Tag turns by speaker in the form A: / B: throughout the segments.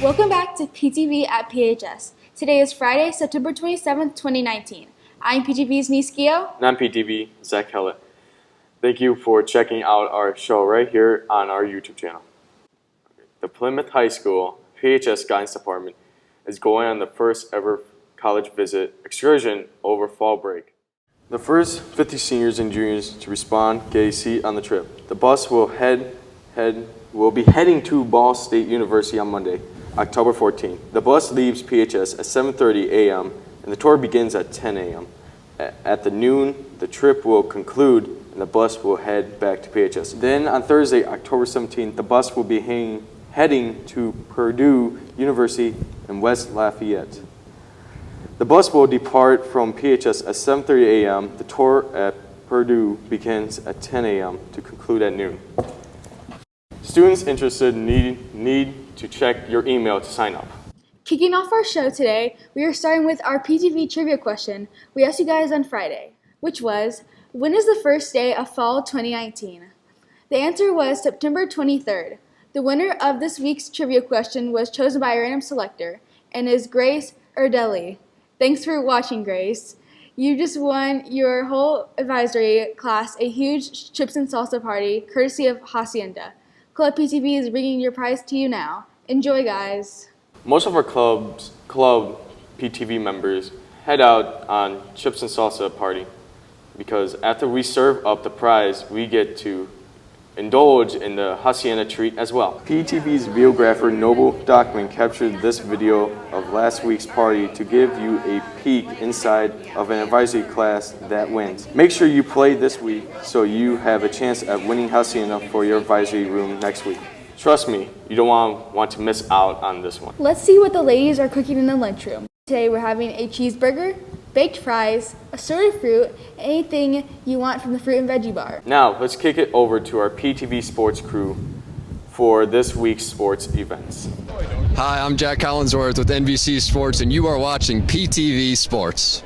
A: Welcome back to PTV at PHS. Today is Friday, September 27th, 2019. I'm PTV's Nice Gio.
B: And I'm PTV, Zach Hellett. Thank you for checking out our show right here on our YouTube channel. The Plymouth High School PHS Guidance Department is going on the first ever college visit excursion over fall break. The first 50 seniors and juniors to respond get a seat on the trip. The bus will be heading to Ball State University on Monday, October 14th. The bus leaves PHS at 7:30 a.m. and the tour begins at 10 a.m. At the noon, the trip will conclude and the bus will head back to PHS. Then on Thursday, October 17th, the bus will be heading to Purdue University in West Lafayette. The bus will depart from PHS at 7:30 a.m. The tour at Purdue begins at 10 a.m. to conclude at noon. Students interested need to check your email to sign up.
A: Kicking off our show today, we are starting with our PTV trivia question we asked you guys on Friday, which was, when is the first day of fall 2019? The answer was September 23rd. The winner of this week's trivia question was chosen by a random selector and is Grace Erdelli. Thanks for watching, Grace. You just won your whole advisory class a huge chips and salsa party courtesy of Hacienda. Club PTV is bringing your prize to you now. Enjoy, guys.
B: Most of our club PTV members head out on chips and salsa party because after we serve up the prize, we get to indulge in the Hacienda treat as well. PTV's videographer Noble Dockman captured this video of last week's party to give you a peek inside of an advisory class that wins. Make sure you play this week so you have a chance at winning Hacienda for your advisory room next week. Trust me, you don't want to miss out on this one.
A: Let's see what the ladies are cooking in the lunchroom. Today we're having a cheeseburger, baked fries, assorted fruit, anything you want from the fruit and veggie bar.
B: Now, let's kick it over to our PTV sports crew for this week's sports events.
C: Hi, I'm Jack Collinsworth with NBC Sports, and you are watching PTV Sports.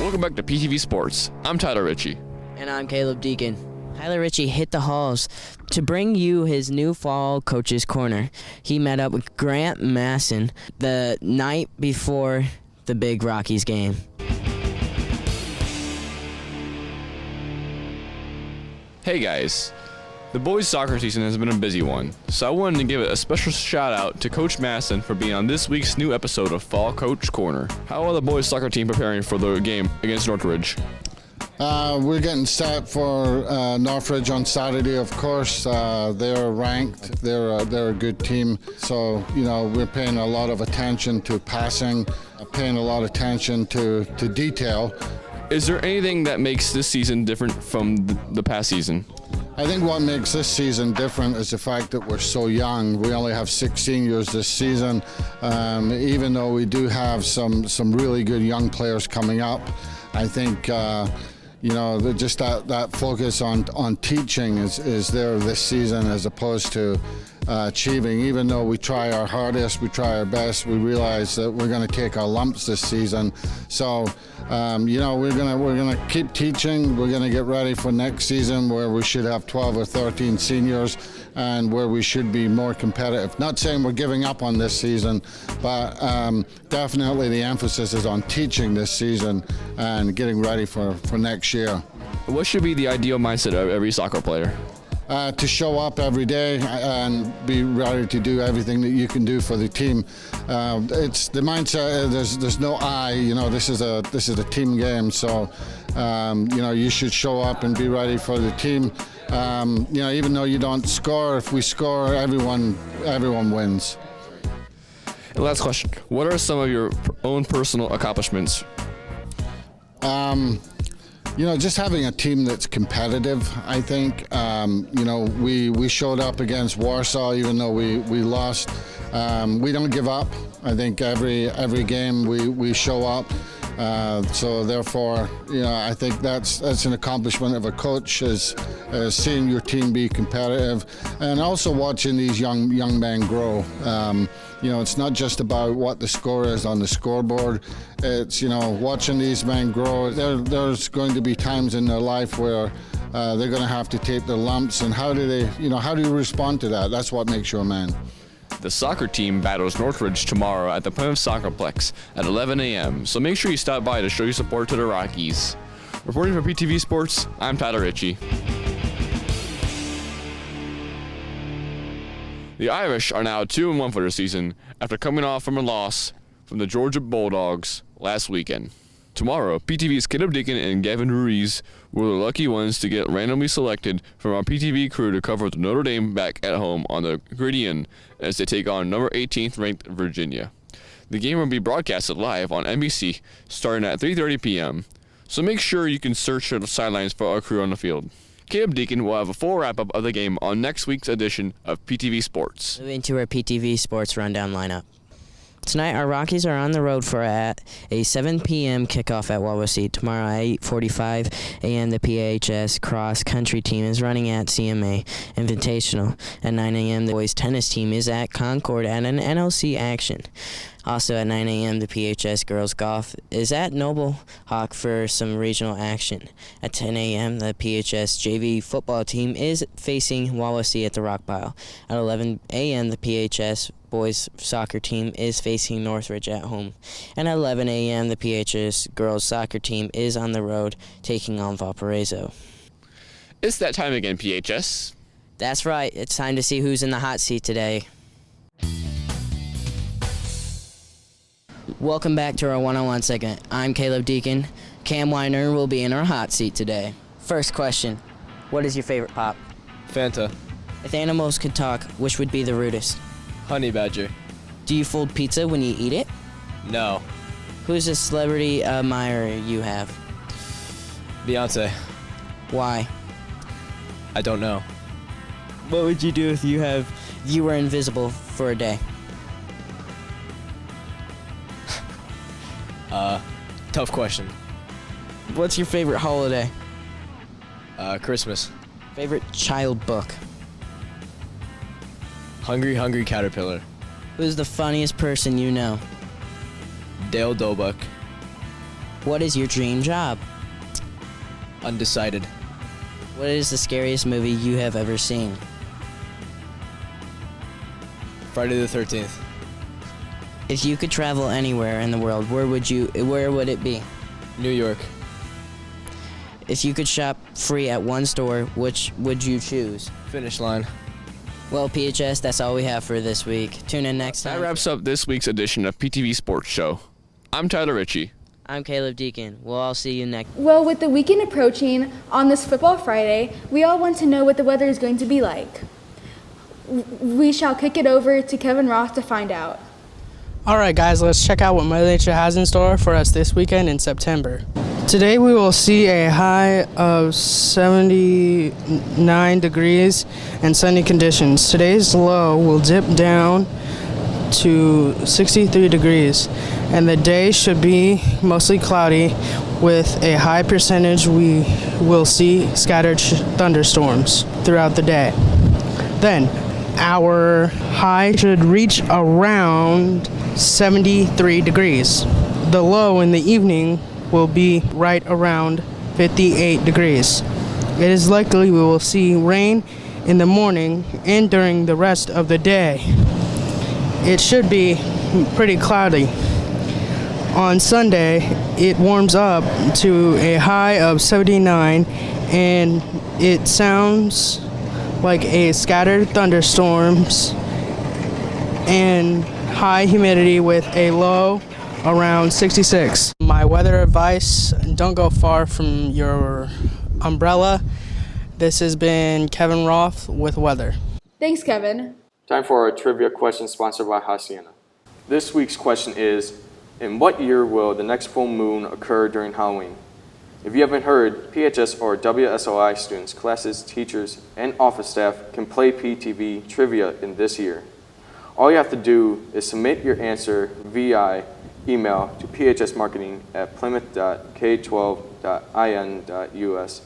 C: Welcome back to PTV Sports. I'm Tyler Ritchie.
D: And I'm Caleb Deacon. Tyler Ritchie hit the halls to bring you his new fall coach's corner. He met up with Grant Masson the night before the big Rockies game.
C: Hey guys, the boys' soccer season has been a busy one, so I wanted to give a special shout out to Coach Masson for being on this week's new episode of Fall Coach Corner. How are the boys' soccer team preparing for the game against Northridge?
E: We're getting set for Northridge on Saturday, of course. They're ranked. They're a good team. So, we're paying a lot of attention to passing, paying a lot of attention to detail.
C: Is there anything that makes this season different from the past season?
E: I think what makes this season different is the fact that we're so young. We only have 6 seniors this season, even though we do have some really good young players coming up. I think just that focus on teaching is there this season as opposed to achieving. Even though we try our hardest, we try our best, we realize that we're going to take our lumps this season. So we're gonna keep teaching. We're gonna get ready for next season where we should have 12 or 13 seniors and where we should be more competitive. Not saying we're giving up on this season, but definitely the emphasis is on teaching this season and getting ready for next year.
C: What should be the ideal mindset of every soccer player?
E: To show up every day and be ready to do everything that you can do for the team. It's the mindset. There's no I. This is a team game. So you should show up and be ready for the team. Even though you don't score, if we score, everyone wins.
C: Last question: what are some of your own personal accomplishments?
E: just having a team that's competitive, I think. We showed up against Warsaw, even though we lost. We don't give up. I think every game we show up. So therefore, I think that's an accomplishment of a coach is seeing your team be competitive, and also watching these young men grow. It's not just about what the score is on the scoreboard. It's watching these men grow. There's going to be times in their life where they're going to have to take their lumps, and how do you respond to that? That's what makes you a man.
C: The soccer team battles Northridge tomorrow at the Plymouth Soccerplex at 11 a.m., so make sure you stop by to show your support to the Rockies. Reporting for PTV Sports, I'm Tyler Ritchie. The Irish are now 2-1 for the season after coming off from a loss from the Georgia Bulldogs last weekend. Tomorrow, PTV's Caleb Deacon and Gavin Ruiz were the lucky ones to get randomly selected from our PTV crew to cover the Notre Dame back at home on the Gridiron as they take on number 18th ranked Virginia. The game will be broadcasted live on NBC starting at 3:30 p.m., so make sure you can search the sidelines for our crew on the field. Caleb Deacon will have a full wrap-up of the game on next week's edition of PTV Sports.
D: Moving to our PTV Sports Rundown lineup. Tonight, our Rockies are on the road for a 7 p.m. kickoff at Wawasee. Tomorrow at 8:45 a.m., the PHS cross-country team is running at CMA Invitational. At 9 a.m., the boys tennis team is at Concord at an NLC action. Also at 9 a.m., the PHS girls golf is at Noble Hawk for some regional action. At 10 a.m., the PHS JV football team is facing Wawasee at the Rock Pile. At 11 a.m., the PHS boys soccer team is facing Northridge at home. And at 11 a.m., the PHS girls soccer team is on the road taking on Valparaiso.
C: It's that time again, PHS.
D: That's right. It's time to see who's in the hot seat today. Welcome back to our one-on-one segment. I'm Caleb Deacon. Cam Weiner will be in our hot seat today. First question, what is your favorite pop?
F: Fanta.
D: If animals could talk, which would be the rudest?
F: Honey badger.
D: Do you fold pizza when you eat it?
F: No.
D: Who's a celebrity admirer you have?
F: Beyonce.
D: Why?
F: I don't know.
D: What would you do if you were invisible for a day?
F: Tough question.
D: What's your favorite holiday?
F: Christmas.
D: Favorite child book?
F: Hungry Hungry Caterpillar.
D: Who's the funniest person you know?
F: Dale Dobuck.
D: What is your dream job?
F: Undecided.
D: What is the scariest movie you have ever seen?
F: Friday the 13th.
D: If you could travel anywhere in the world, where would it be?
F: New York.
D: If you could shop free at one store, which would you choose?
F: Finish line.
D: Well, PHS, that's all we have for this week. Tune in next time.
C: That wraps up this week's edition of PTV Sports Show. I'm Tyler Ritchie.
D: I'm Caleb Deacon. We'll all see you next.
A: Well, with the weekend approaching on this Football Friday, we all want to know what the weather is going to be like. We shall kick it over to Kevin Roth to find out.
G: All right, guys, let's check out what Mother Nature has in store for us this weekend in September. Today we will see a high of 79 degrees and sunny conditions. Today's low will dip down to 63 degrees, and the day should be mostly cloudy with a high percentage we will see scattered thunderstorms throughout the day. Then our high should reach around 73 degrees. The low in the evening will be right around 58 degrees. It is likely we will see rain in the morning and during the rest of the day. It should be pretty cloudy. On Sunday, it warms up to a high of 79, and it sounds like a scattered thunderstorms and high humidity with a low around 66. My weather advice, don't go far from your umbrella. This has been Kevin Roth with weather.
A: Thanks, Kevin.
B: Time for our trivia question sponsored by Hacienda. This week's question is, in what year will the next full moon occur during Halloween? If you haven't heard, PHS or WSOI students, classes, teachers, and office staff can play PTV trivia in this year. All you have to do is submit your answer via email to phsmarketing@plymouth.k12.in.us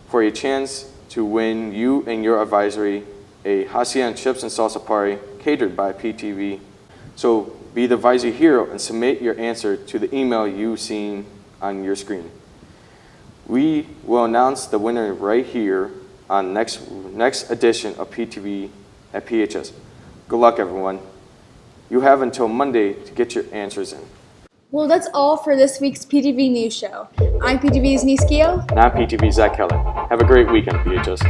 B: for a chance to win you and your advisory a Hacienda chips and salsa party catered by PTV. So be the advisory hero and submit your answer to the email you've seen on your screen. We will announce the winner right here on next edition of PTV at PHS. Good luck, everyone. You have until Monday to get your answers in.
A: Well, that's all for this week's PTV News Show. I'm PTV's Niskio.
B: And I'm PTV Zach Keller. Have a great weekend, PHS.